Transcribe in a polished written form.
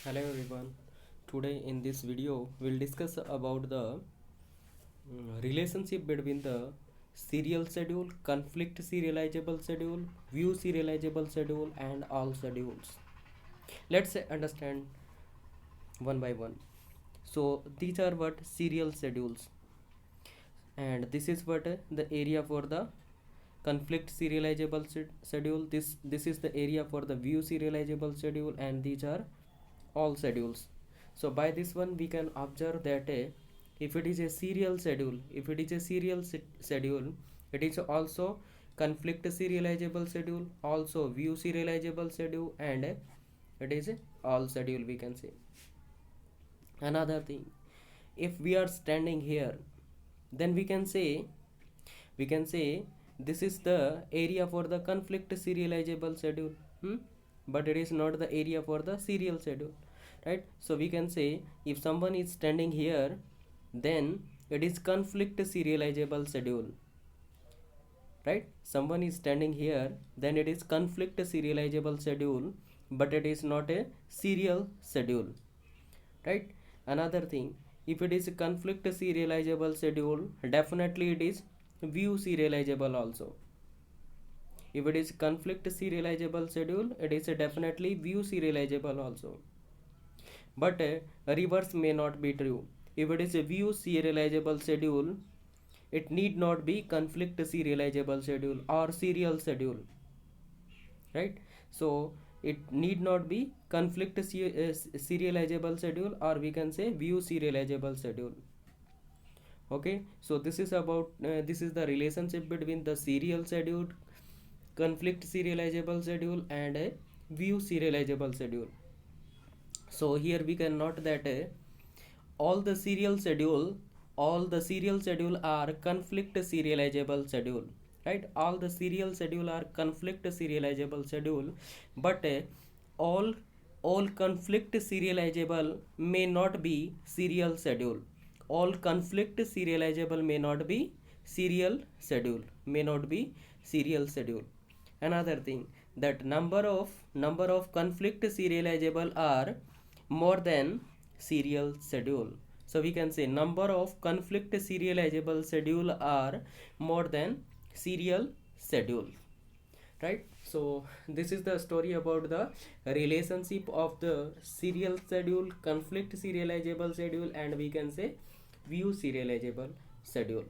Hello everyone. Today in this video we'll discuss about the relationship between the serial schedule, conflict serializable schedule, view serializable schedule and all schedules. Let's understand one by one. So these are what serial schedules, and this is what the area for the conflict serializable schedule. This is the area for the view serializable schedule, and these are all schedules. So by this one we can observe that if it is a serial schedule, schedule, it is also conflict serializable schedule, also view serializable schedule, and it is a all schedule, we can say. Another thing, if we are standing here, then we can say this is the area for the conflict serializable schedule, but it is not the area for the serial schedule, right? So we can say if someone is standing here, then it is conflict serializable schedule, right? Someone is standing here, then it is conflict serializable schedule, but it is not a serial schedule, right? Another thing, if it is a conflict serializable schedule, definitely it is view serializable also. If it is conflict serializable schedule, it is definitely view serializable also. But reverse may not be true. If it is a view serializable schedule, it need not be conflict serializable schedule or serial schedule, right? So it need not be conflict serializable schedule, or we can say view serializable schedule. Okay, so this is about this is the relationship between the serial schedule, conflict serializable schedule, and a view serializable schedule. So here we can note that all the serial schedule all the serial schedule are conflict serializable schedule, right? All the serial schedule are conflict serializable schedule, but all all conflict serializable may not be serial schedule. All conflict serializable may not be serial schedule, may not be serial schedule. Another thing, that number of conflict serializable are more than serial schedule. So we can say number of conflict serializable schedule are more than serial schedule, right? So this is the story about the relationship of the serial schedule, conflict serializable schedule, and we can say view serializable schedule.